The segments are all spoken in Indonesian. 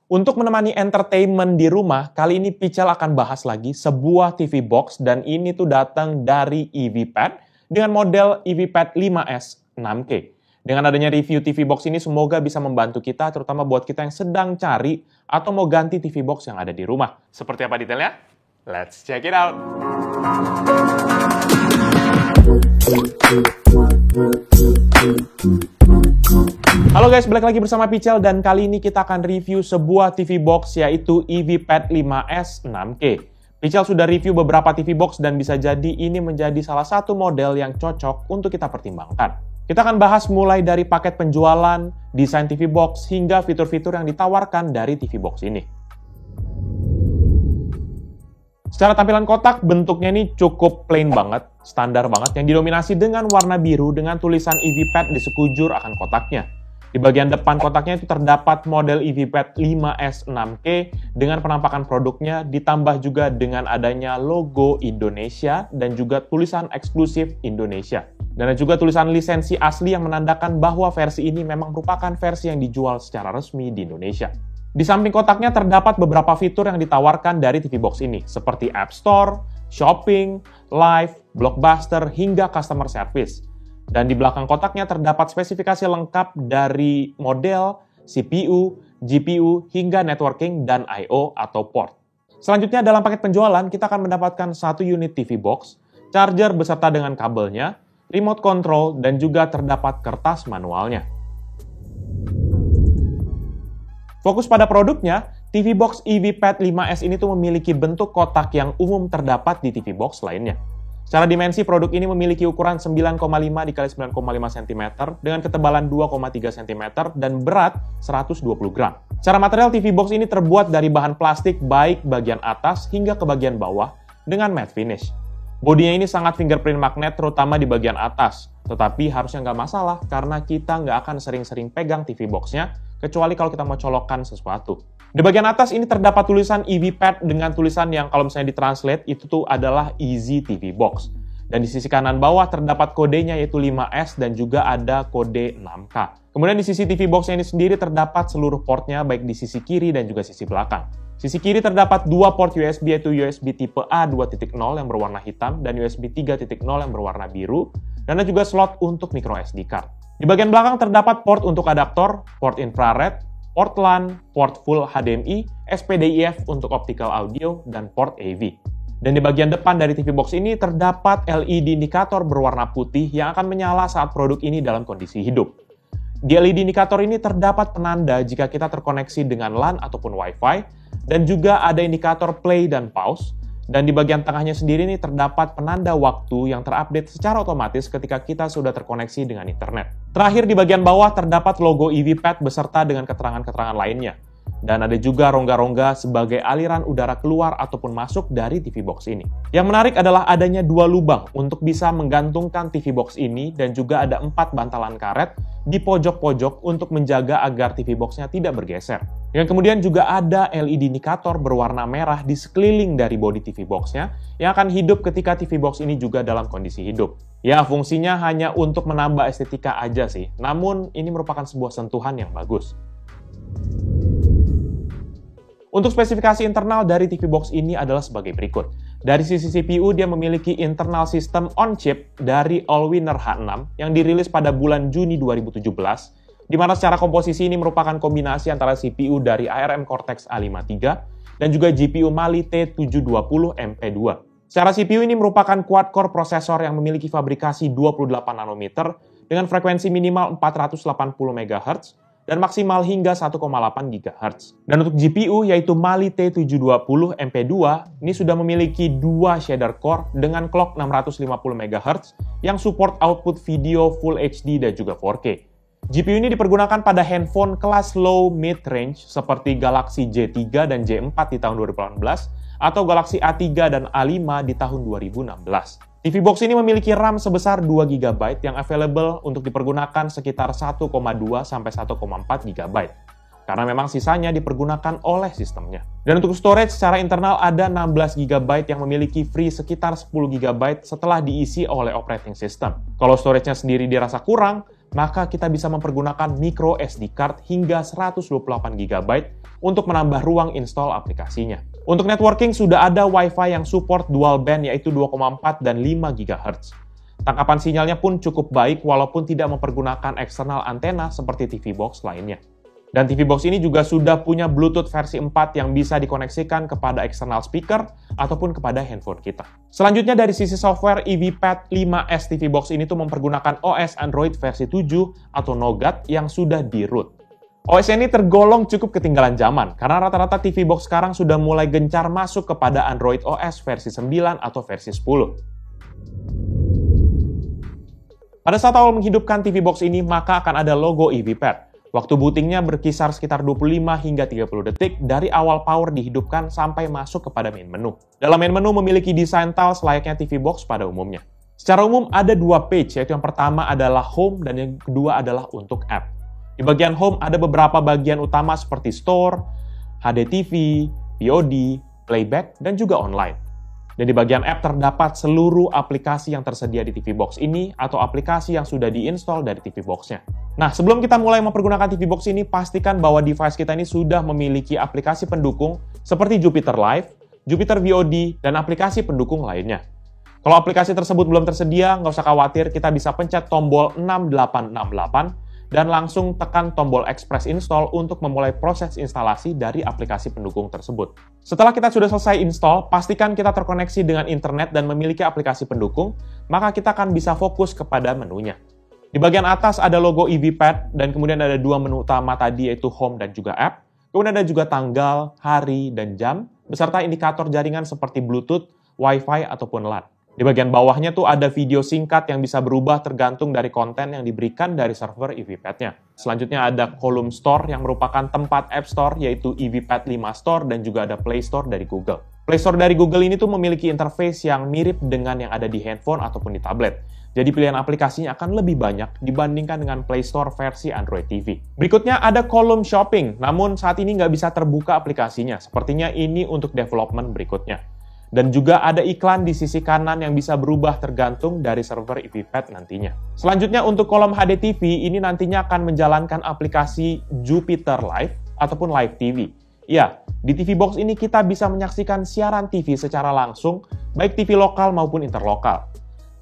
Untuk menemani entertainment di rumah, kali ini Pichel akan bahas lagi sebuah TV box dan ini tuh datang dari EVPad dengan model EVPad 5S 6K. Dengan adanya review TV box ini semoga bisa membantu kita, terutama buat kita yang sedang cari atau mau ganti TV box yang ada di rumah. Seperti apa detailnya? Let's check it out! Halo guys, balik lagi bersama Pichel dan kali ini kita akan review sebuah TV box yaitu EVPad 5S 6K. Pichel sudah review beberapa TV box dan bisa jadi ini menjadi salah satu model yang cocok untuk kita pertimbangkan. Kita akan bahas mulai dari paket penjualan, desain TV box, hingga fitur-fitur yang ditawarkan dari TV box ini. Secara tampilan kotak, bentuknya ini cukup plain banget, standar banget, yang didominasi dengan warna biru dengan tulisan EVPad di sekujur akan kotaknya. Di bagian depan kotaknya itu terdapat model EVPad 5S 6K dengan penampakan produknya, ditambah juga dengan adanya logo Indonesia dan juga tulisan eksklusif Indonesia. Dan ada juga tulisan lisensi asli yang menandakan bahwa versi ini memang merupakan versi yang dijual secara resmi di Indonesia. Di samping kotaknya terdapat beberapa fitur yang ditawarkan dari TV box ini, seperti App Store, Shopping, Live, Blockbuster, hingga Customer Service. Dan di belakang kotaknya terdapat spesifikasi lengkap dari model, CPU, GPU, hingga networking dan I/O atau port. Selanjutnya dalam paket penjualan kita akan mendapatkan satu unit TV box, charger beserta dengan kabelnya, remote control, dan juga terdapat kertas manualnya. Fokus pada produknya, TV box EVPad 5S ini tuh memiliki bentuk kotak yang umum terdapat di TV box lainnya. Secara dimensi, produk ini memiliki ukuran 9,5 x 9,5 cm dengan ketebalan 2,3 cm dan berat 120 gram. Secara material, TV box ini terbuat dari bahan plastik baik bagian atas hingga ke bagian bawah dengan matte finish. Bodinya ini sangat fingerprint magnet terutama di bagian atas, tetapi harusnya nggak masalah karena kita nggak akan sering-sering pegang TV box-nya, kecuali kalau kita mau colokkan sesuatu. Di bagian atas ini terdapat tulisan EVPad dengan tulisan yang kalau misalnya ditranslate itu tuh adalah Easy TV Box. Dan di sisi kanan bawah terdapat kodenya yaitu 5S dan juga ada kode 6K. Kemudian di sisi TV box ini sendiri terdapat seluruh portnya baik di sisi kiri dan juga sisi belakang. Sisi kiri terdapat dua port USB yaitu USB tipe A 2.0 yang berwarna hitam dan USB 3.0 yang berwarna biru. Dan ada juga slot untuk micro SD card. Di bagian belakang terdapat port untuk adaptor, port infrared, port LAN, port full HDMI, SPDIF untuk optical audio, dan port AV. Dan di bagian depan dari TV box ini terdapat LED indikator berwarna putih yang akan menyala saat produk ini dalam kondisi hidup. Di LED indikator ini terdapat penanda jika kita terkoneksi dengan LAN ataupun Wi-Fi, dan juga ada indikator play dan pause. Dan di bagian tengahnya sendiri ini terdapat penanda waktu yang terupdate secara otomatis ketika kita sudah terkoneksi dengan internet. Terakhir di bagian bawah terdapat logo EVPad beserta dengan keterangan-keterangan lainnya. Dan ada juga rongga-rongga sebagai aliran udara keluar ataupun masuk dari TV box ini. Yang menarik adalah adanya dua lubang untuk bisa menggantungkan TV box ini dan juga ada 4 bantalan karet di pojok-pojok untuk menjaga agar TV box-nya tidak bergeser. Dan kemudian juga ada LED indikator berwarna merah di sekeliling dari bodi TV box-nya yang akan hidup ketika TV box ini juga dalam kondisi hidup. Ya, fungsinya hanya untuk menambah estetika aja sih, namun ini merupakan sebuah sentuhan yang bagus. Untuk spesifikasi internal dari TV box ini adalah sebagai berikut. Dari sisi CPU, dia memiliki internal system on-chip dari Allwinner H6 yang dirilis pada bulan Juni 2017, di mana secara komposisi ini merupakan kombinasi antara CPU dari ARM Cortex A53 dan juga GPU Mali T720 MP2. Secara CPU ini merupakan quad-core prosesor yang memiliki fabrikasi 28 nanometer dengan frekuensi minimal 480 MHz dan maksimal hingga 1,8 GHz. Dan untuk GPU yaitu Mali T720 MP2 ini sudah memiliki 2 shader core dengan clock 650 MHz yang support output video Full HD dan juga 4K. GPU ini dipergunakan pada handphone kelas low mid-range seperti Galaxy J3 dan J4 di tahun 2018 atau Galaxy A3 dan A5 di tahun 2016. TV box ini memiliki RAM sebesar 2 GB yang available untuk dipergunakan sekitar 1,2 sampai 1,4 GB. Karena memang sisanya dipergunakan oleh sistemnya. Dan untuk storage secara internal ada 16 GB yang memiliki free sekitar 10 GB setelah diisi oleh operating system. Kalau storage-nya sendiri dirasa kurang, maka kita bisa mempergunakan micro SD card hingga 128 GB untuk menambah ruang install aplikasinya. Untuk networking sudah ada Wi-Fi yang support dual band yaitu 2,4 dan 5 GHz. Tangkapan sinyalnya pun cukup baik walaupun tidak mempergunakan eksternal antena seperti TV box lainnya. Dan TV box ini juga sudah punya Bluetooth versi 4 yang bisa dikoneksikan kepada eksternal speaker ataupun kepada handphone kita. Selanjutnya dari sisi software, EVPad 5S TV box ini tuh mempergunakan OS Android versi 7 atau Nougat yang sudah di-root. OS ini tergolong cukup ketinggalan zaman karena rata-rata TV box sekarang sudah mulai gencar masuk kepada Android OS versi 9 atau versi 10. Pada saat awal menghidupkan TV box ini, maka akan ada logo EVPad. Waktu bootingnya berkisar sekitar 25 hingga 30 detik dari awal power dihidupkan sampai masuk kepada main menu. Dalam main menu memiliki desain tiles layaknya TV box pada umumnya. Secara umum ada dua page, yaitu yang pertama adalah home dan yang kedua adalah untuk app. Di bagian home ada beberapa bagian utama seperti store, HDTV, VOD, playback, dan juga online. Dan di bagian app terdapat seluruh aplikasi yang tersedia di TV box ini atau aplikasi yang sudah diinstal dari TV box-nya. Nah, sebelum kita mulai mempergunakan TV box ini, pastikan bahwa device kita ini sudah memiliki aplikasi pendukung seperti Jupiter Live, Jupiter VOD, dan aplikasi pendukung lainnya. Kalau aplikasi tersebut belum tersedia, nggak usah khawatir, kita bisa pencet tombol 6868 dan langsung tekan tombol Express Install untuk memulai proses instalasi dari aplikasi pendukung tersebut. Setelah kita sudah selesai install, pastikan kita terkoneksi dengan internet dan memiliki aplikasi pendukung, maka kita akan bisa fokus kepada menunya. Di bagian atas ada logo EVPad dan kemudian ada dua menu utama tadi yaitu Home dan juga App. Kemudian ada juga tanggal, hari, dan jam, beserta indikator jaringan seperti Bluetooth, Wi-Fi, ataupun LAN. Di bagian bawahnya tuh ada video singkat yang bisa berubah tergantung dari konten yang diberikan dari server EVPad-nya. Selanjutnya ada kolom Store yang merupakan tempat App Store yaitu EVPad 5 Store dan juga ada Play Store dari Google. Play Store dari Google ini tuh memiliki interface yang mirip dengan yang ada di handphone ataupun di tablet. Jadi pilihan aplikasinya akan lebih banyak dibandingkan dengan Play Store versi Android TV. Berikutnya ada kolom Shopping, namun saat ini nggak bisa terbuka aplikasinya. Sepertinya ini untuk development berikutnya. Dan juga ada iklan di sisi kanan yang bisa berubah tergantung dari server EVPad nantinya. Selanjutnya untuk kolom HDTV, ini nantinya akan menjalankan aplikasi Jupiter Live ataupun Live TV. Ya, di TV Box ini kita bisa menyaksikan siaran TV secara langsung, baik TV lokal maupun interlokal.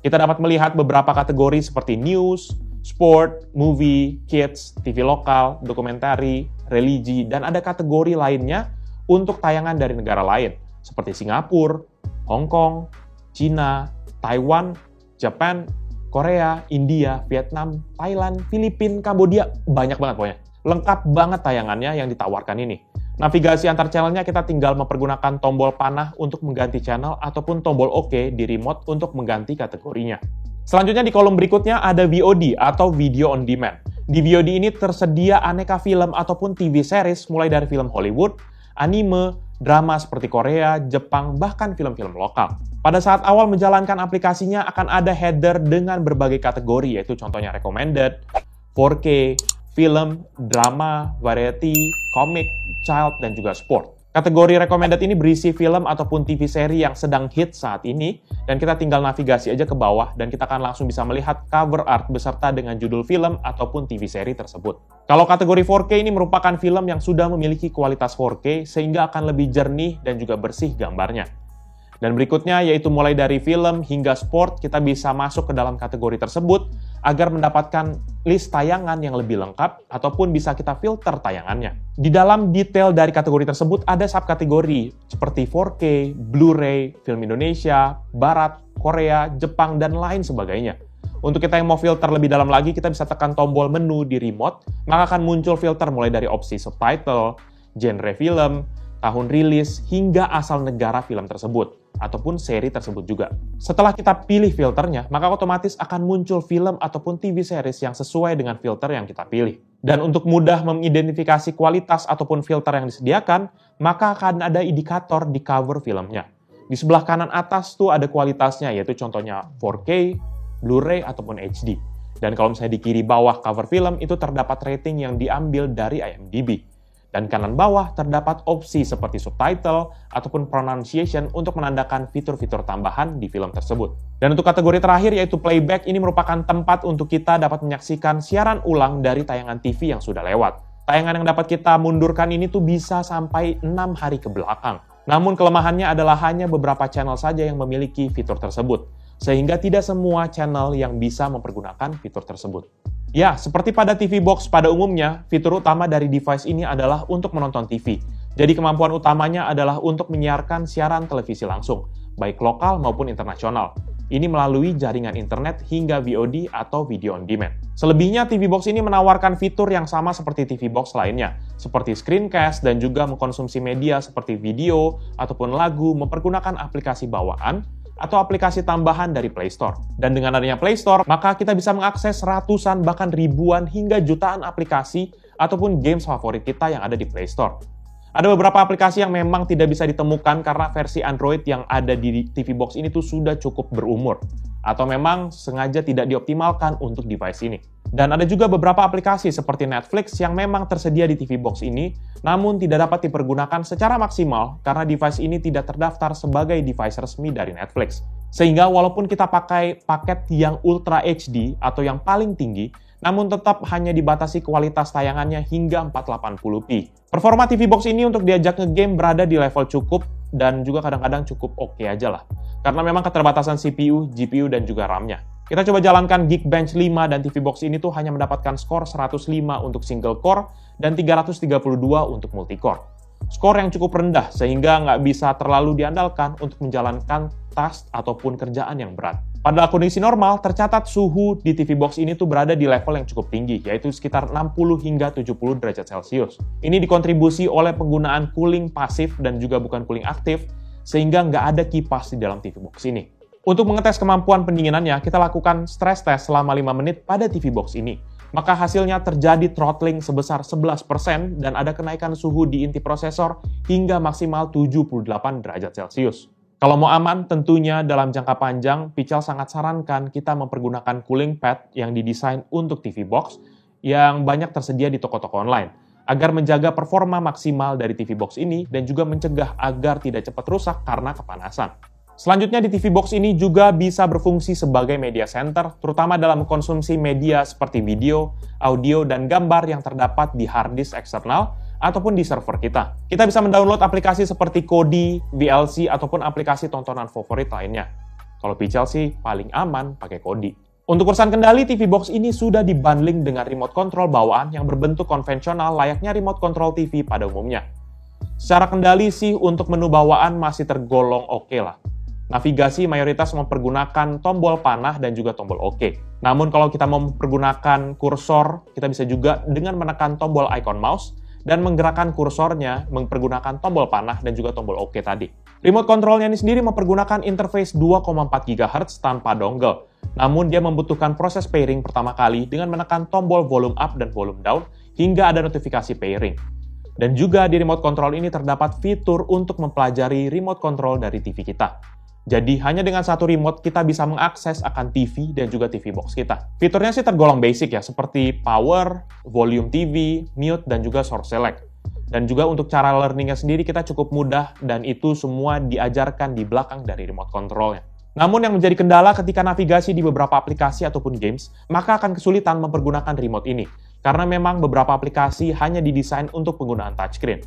Kita dapat melihat beberapa kategori seperti news, sport, movie, kids, TV lokal, dokumentari, religi, dan ada kategori lainnya untuk tayangan dari negara lain, seperti Singapura, Hong Kong, China, Taiwan, Jepang, Korea, India, Vietnam, Thailand, Filipina, Kambodia, banyak banget pokoknya. Lengkap banget tayangannya yang ditawarkan ini. Navigasi antar channelnya kita tinggal mempergunakan tombol panah untuk mengganti channel ataupun tombol OK di remote untuk mengganti kategorinya. Selanjutnya di kolom berikutnya ada VOD atau Video on Demand. Di VOD ini tersedia aneka film ataupun TV series mulai dari film Hollywood, anime, drama seperti Korea, Jepang, bahkan film-film lokal. Pada saat awal menjalankan aplikasinya akan ada header dengan berbagai kategori, yaitu contohnya recommended, 4K, film, drama, variety, komik, child, dan juga sport. Kategori recommended ini berisi film ataupun TV seri yang sedang hit saat ini, dan kita tinggal navigasi aja ke bawah, dan kita akan langsung bisa melihat cover art beserta dengan judul film ataupun TV seri tersebut. Kalau kategori 4K ini merupakan film yang sudah memiliki kualitas 4K, sehingga akan lebih jernih dan juga bersih gambarnya. Dan berikutnya yaitu mulai dari film hingga sport, kita bisa masuk ke dalam kategori tersebut agar mendapatkan list tayangan yang lebih lengkap ataupun bisa kita filter tayangannya. Di dalam detail dari kategori tersebut ada subkategori seperti 4K, Blu-ray, film Indonesia, Barat, Korea, Jepang, dan lain sebagainya. Untuk kita yang mau filter lebih dalam lagi, kita bisa tekan tombol menu di remote, maka akan muncul filter mulai dari opsi subtitle, genre film, tahun rilis, hingga asal negara film tersebut, ataupun seri tersebut juga. Setelah kita pilih filternya, maka otomatis akan muncul film ataupun TV series yang sesuai dengan filter yang kita pilih. Dan untuk mudah mengidentifikasi kualitas ataupun filter yang disediakan, maka akan ada indikator di cover filmnya. Di sebelah kanan atas tuh ada kualitasnya, yaitu contohnya 4K, Blu-ray, ataupun HD. Dan kalau misalnya di kiri bawah cover film, itu terdapat rating yang diambil dari IMDb. Dan kanan bawah terdapat opsi seperti subtitle ataupun pronunciation untuk menandakan fitur-fitur tambahan di film tersebut. Dan untuk kategori terakhir yaitu playback, ini merupakan tempat untuk kita dapat menyaksikan siaran ulang dari tayangan TV yang sudah lewat. Tayangan yang dapat kita mundurkan ini tuh bisa sampai 6 hari ke belakang. Namun kelemahannya adalah hanya beberapa channel saja yang memiliki fitur tersebut, sehingga tidak semua channel yang bisa mempergunakan fitur tersebut. Ya, seperti pada TV Box pada umumnya, fitur utama dari device ini adalah untuk menonton TV. Jadi kemampuan utamanya adalah untuk menyiarkan siaran televisi langsung, baik lokal maupun internasional. Ini melalui jaringan internet hingga VOD atau video on demand. Selebihnya, TV Box ini menawarkan fitur yang sama seperti TV Box lainnya, seperti screencast dan juga mengkonsumsi media seperti video ataupun lagu mempergunakan aplikasi bawaan atau aplikasi tambahan dari Play Store. Dan dengan adanya Play Store, maka kita bisa mengakses ratusan bahkan ribuan hingga jutaan aplikasi ataupun games favorit kita yang ada di Play Store. Ada beberapa aplikasi yang memang tidak bisa ditemukan karena versi Android yang ada di TV Box ini tuh sudah cukup berumur, atau memang sengaja tidak dioptimalkan untuk device ini. Dan ada juga beberapa aplikasi seperti Netflix yang memang tersedia di TV Box ini, namun tidak dapat dipergunakan secara maksimal karena device ini tidak terdaftar sebagai device resmi dari Netflix. Sehingga walaupun kita pakai paket yang Ultra HD atau yang paling tinggi, namun tetap hanya dibatasi kualitas tayangannya hingga 480p. Performa TV Box ini untuk diajak nge-game berada di level cukup dan juga kadang-kadang cukup oke aja lah. Karena memang keterbatasan CPU, GPU, dan juga RAM-nya. Kita coba jalankan Geekbench 5 dan TV Box ini tuh hanya mendapatkan skor 105 untuk single core dan 332 untuk multi-core. Skor yang cukup rendah sehingga nggak bisa terlalu diandalkan untuk menjalankan task ataupun kerjaan yang berat. Pada kondisi normal, tercatat suhu di TV Box ini tuh berada di level yang cukup tinggi, yaitu sekitar 60 hingga 70 derajat Celcius. Ini dikontribusi oleh penggunaan cooling pasif dan juga bukan cooling aktif, sehingga nggak ada kipas di dalam TV Box ini. Untuk mengetes kemampuan pendinginannya, kita lakukan stress test selama 5 menit pada TV Box ini. Maka hasilnya terjadi throttling sebesar 11% dan ada kenaikan suhu di inti prosesor hingga maksimal 78 derajat Celcius. Kalau mau aman, tentunya dalam jangka panjang, Pichel sangat sarankan kita mempergunakan cooling pad yang didesain untuk TV Box yang banyak tersedia di toko-toko online, agar menjaga performa maksimal dari TV Box ini dan juga mencegah agar tidak cepat rusak karena kepanasan. Selanjutnya di TV Box ini juga bisa berfungsi sebagai media center, terutama dalam konsumsi media seperti video, audio, dan gambar yang terdapat di hard disk eksternal ataupun di server kita. Kita bisa mendownload aplikasi seperti Kodi, VLC, ataupun aplikasi tontonan favorit lainnya. Kalau Pichel sih paling aman pakai Kodi. Untuk urusan kendali, TV Box ini sudah dibundling dengan remote control bawaan yang berbentuk konvensional layaknya remote control TV pada umumnya. Secara kendali sih untuk menu bawaan masih tergolong oke lah. Navigasi mayoritas mempergunakan tombol panah dan juga tombol OK. Namun kalau kita mau mempergunakan kursor, kita bisa juga dengan menekan tombol icon mouse dan menggerakkan kursornya mempergunakan tombol panah dan juga tombol OK tadi. Remote controlnya ini sendiri mempergunakan interface 2,4 GHz tanpa dongle. Namun dia membutuhkan proses pairing pertama kali dengan menekan tombol volume up dan volume down hingga ada notifikasi pairing. Dan juga di remote control ini terdapat fitur untuk mempelajari remote control dari TV kita. Jadi, hanya dengan satu remote kita bisa mengakses akan TV dan juga TV Box kita. Fiturnya sih tergolong basic ya, seperti power, volume TV, mute, dan juga source select. Dan juga untuk cara learningnya sendiri kita cukup mudah, dan itu semua diajarkan di belakang dari remote controlnya. Namun yang menjadi kendala ketika navigasi di beberapa aplikasi ataupun games, maka akan kesulitan mempergunakan remote ini. Karena memang beberapa aplikasi hanya didesain untuk penggunaan touchscreen.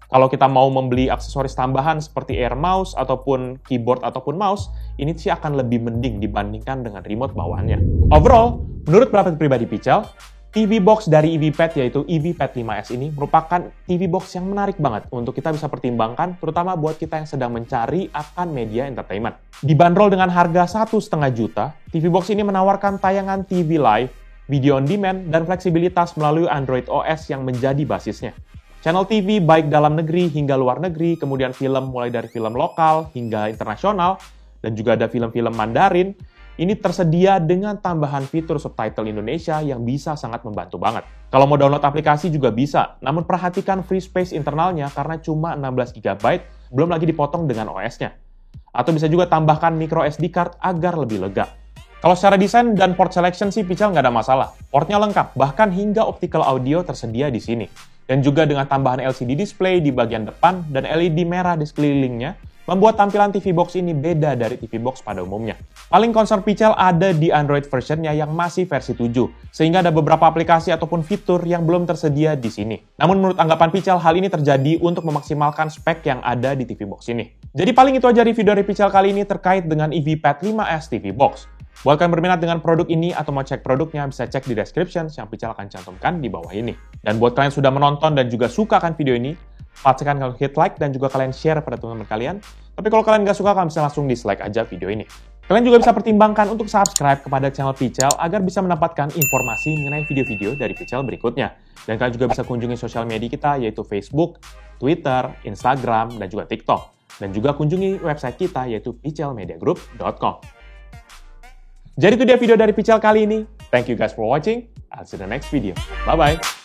Kalau kita mau membeli aksesoris tambahan seperti Air Mouse ataupun keyboard ataupun mouse, ini sih akan lebih mending dibandingkan dengan remote bawaannya. Overall, menurut pendapat pribadi Pichel, TV Box dari EVPad yaitu EVPad 5S ini merupakan TV Box yang menarik banget untuk kita bisa pertimbangkan, terutama buat kita yang sedang mencari akan media entertainment. Dibanderol dengan harga 1,5 juta, TV Box ini menawarkan tayangan TV live, video on demand, dan fleksibilitas melalui Android OS yang menjadi basisnya. Channel TV baik dalam negeri hingga luar negeri, kemudian film mulai dari film lokal hingga internasional, dan juga ada film-film Mandarin, ini tersedia dengan tambahan fitur subtitle Indonesia yang bisa sangat membantu banget. Kalau mau download aplikasi juga bisa, namun perhatikan free space internalnya karena cuma 16 GB, belum lagi dipotong dengan OS-nya. Atau bisa juga tambahkan micro SD card agar lebih lega. Kalau secara desain dan port selection sih Pichel nggak ada masalah. Portnya lengkap, bahkan hingga optical audio tersedia di sini. Dan juga dengan tambahan LCD display di bagian depan dan LED merah di sekelilingnya, membuat tampilan TV Box ini beda dari TV Box pada umumnya. Paling concern Pichel ada di Android versionnya yang masih versi 7, sehingga ada beberapa aplikasi ataupun fitur yang belum tersedia di sini. Namun menurut anggapan Pichel, hal ini terjadi untuk memaksimalkan spek yang ada di TV Box ini. Jadi paling itu aja review dari Pichel kali ini terkait dengan EVPad 5S TV Box. Buat kalian berminat dengan produk ini atau mau cek produknya, bisa cek di description yang Pichel akan cantumkan di bawah ini. Dan buat kalian sudah menonton dan juga suka kan video ini, pastikan kalian hit like dan juga kalian share pada teman-teman kalian. Tapi kalau kalian nggak suka, kalian bisa langsung dislike aja video ini. Kalian juga bisa pertimbangkan untuk subscribe kepada channel Pichel agar bisa mendapatkan informasi mengenai video-video dari Pichel berikutnya. Dan kalian juga bisa kunjungi sosial media kita yaitu Facebook, Twitter, Instagram, dan juga TikTok. Dan juga kunjungi website kita yaitu pichelmediagroup.com. Jadi itu dia video dari Pichel kali ini. Thank you guys for watching. I'll see you in the next video. Bye-bye.